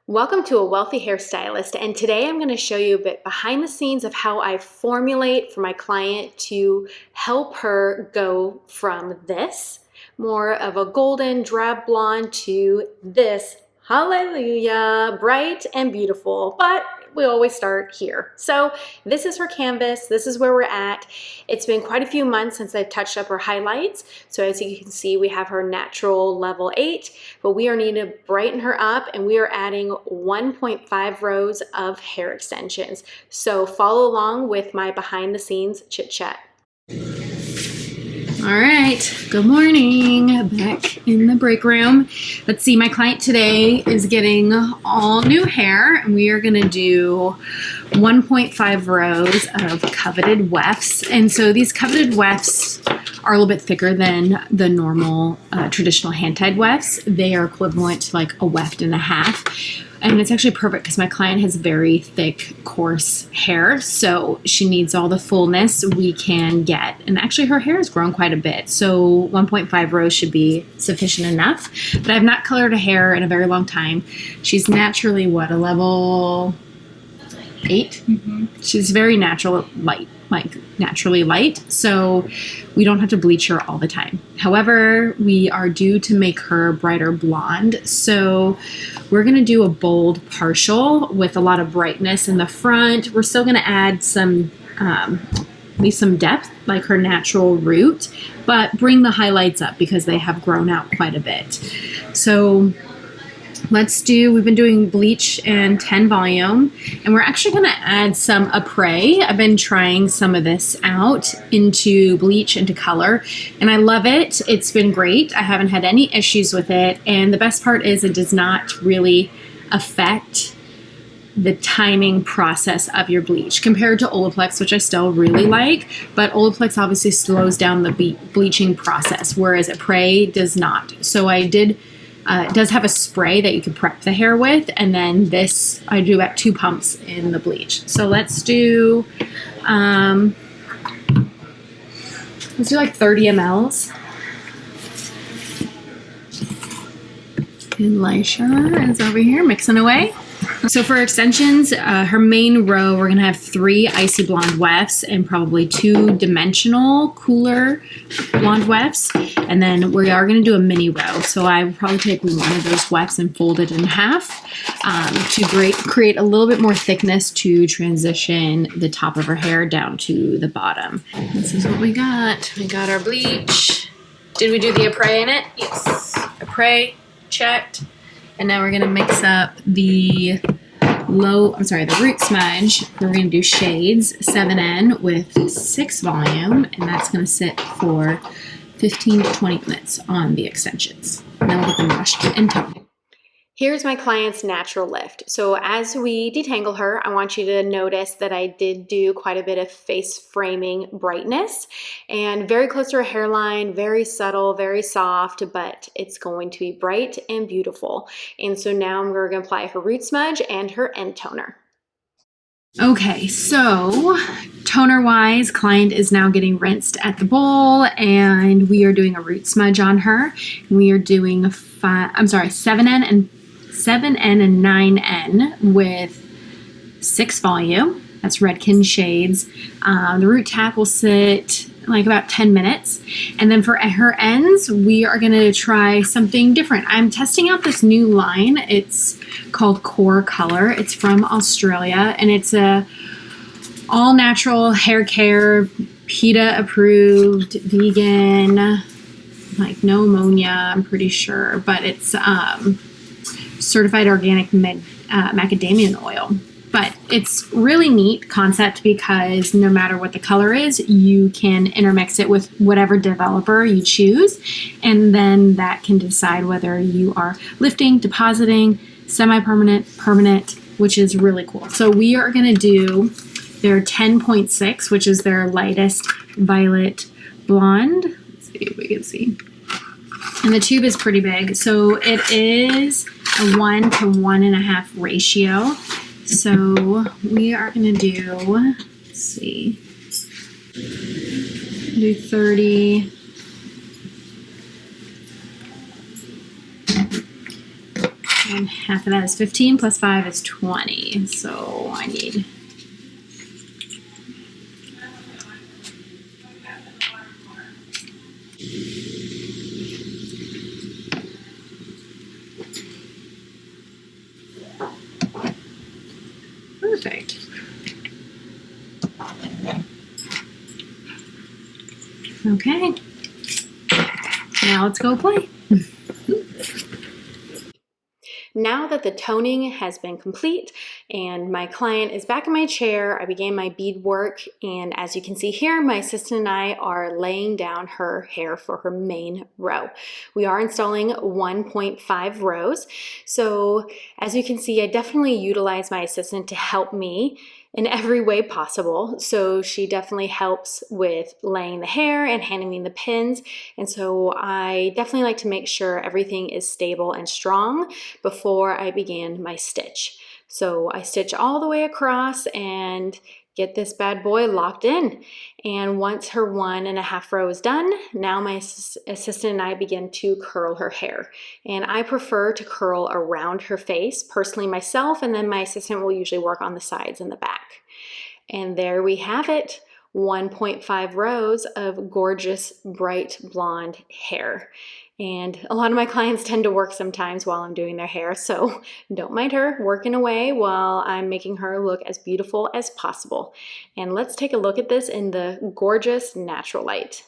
Welcome to A Wealthy Hairstylist, and today I'm going to show you a bit behind the scenes of how I formulate for my client to help her go from this, more of a golden drab blonde, to this, hallelujah, bright and beautiful, but we always start here. So this is her canvas. This is where we're at. It's been quite a few months since I've touched up her highlights. So as you can see, we have her natural level 8, but we are needing to brighten her up, and we are adding 1.5 rows of hair extensions. So follow along with my behind the scenes chit chat. All right, good morning, back in the break room. Let's see, my client today is getting all new hair, and we are gonna do 1.5 rows of coveted wefts. And so these coveted wefts are a little bit thicker than the normal traditional hand-tied wefts. They are equivalent to like a weft and a half. And it's actually perfect because my client has very thick, coarse hair, so she needs all the fullness we can get. And actually her hair has grown quite a bit, so 1.5 rows should be sufficient enough. But I have not colored a hair in a very long time. She's naturally, what, a level 8? Mm-hmm. She's very natural light, like naturally light, so we don't have to bleach her all the time. However, we are due to make her brighter blonde, so we're gonna do a bold partial with a lot of brightness in the front. We're still gonna add some, leave some depth like her natural root, but bring the highlights up because they have grown out quite a bit. So we've been doing bleach and 10 volume, and we're actually going to add some apres. I've been trying some of this out into bleach, into color, and I love it. It's been great. I haven't had any issues with it, and the best part is it does not really affect the timing process of your bleach compared to Olaplex, which I still really like, but Olaplex obviously slows down the bleaching process, whereas apres does not. So it does have a spray that you can prep the hair with, and then this, I do about 2 pumps in the bleach. So let's do like 30 mLs. And Lisha is over here mixing away. So for extensions, her main row, we're gonna have 3 icy blonde wefts and probably 2 dimensional cooler blonde wefts. And then we are gonna do a mini row. So I will probably take one of those wefts and fold it in half to create a little bit more thickness to transition the top of her hair down to the bottom. This is what we got. We got our bleach. Did we do the apres in it? Yes. Apres, checked. And now we're gonna mix up the root smudge. We're gonna do shades 7N with 6 volume, and that's gonna sit for 15 to 20 minutes on the extensions. And then we'll get them washed and toned. Here's my client's natural lift. So as we detangle her, I want you to notice that I did do quite a bit of face framing brightness, and very close to her hairline, very subtle, very soft, but it's going to be bright and beautiful. And so now we're going to apply her root smudge and her end toner. Okay, so toner wise, client is now getting rinsed at the bowl, and we are doing a root smudge on her. We are doing 7N and 9N with 6 volume. That's Redken shades. The root tack will sit like about 10 minutes. And then for her ends, we are going to try something different. I'm testing out this new line. It's called COR Color. It's from Australia, and it's a all natural hair care, PETA approved, vegan, like no ammonia, I'm pretty sure, but it's certified organic macadamia oil. But it's really neat concept because no matter what the color is, you can intermix it with whatever developer you choose, and then that can decide whether you are lifting, depositing, semi-permanent, permanent, which is really cool. So we are going to do their 10.6, which is their lightest violet blonde. Let's see if we can see. And the tube is pretty big, so it is a 1 to 1.5 ratio. So we are going to do, let's see, do 30, And half of that is 15 plus 5 is 20. So I need perfect. Okay. Now let's go play. Now that the toning has been complete and my client is back in my chair, I began my bead work, and as you can see here, my assistant and I are laying down her hair for her main row. We are installing 1.5 rows. So as you can see, I definitely utilize my assistant to help me in every way possible. So she definitely helps with laying the hair and handing me the pins. And so I definitely like to make sure everything is stable and strong before I began my stitch. So I stitch all the way across and get this bad boy locked in. And once her 1.5 row is done, now my assistant and I begin to curl her hair. And I prefer to curl around her face, personally myself, and then my assistant will usually work on the sides and the back. And there we have it, 1.5 rows of gorgeous bright blonde hair. And a lot of my clients tend to work sometimes while I'm doing their hair, so don't mind her working away while I'm making her look as beautiful as possible. And let's take a look at this in the gorgeous natural light.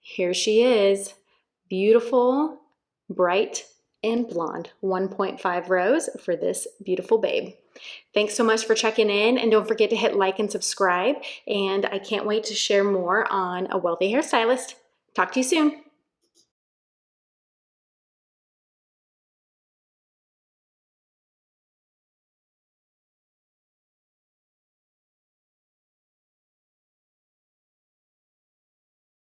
Here she is, beautiful, bright, and blonde. 1.5 rows for this beautiful babe. Thanks so much for checking in, and don't forget to hit like and subscribe. And I can't wait to share more on A Wealthy Hairstylist. Talk to you soon.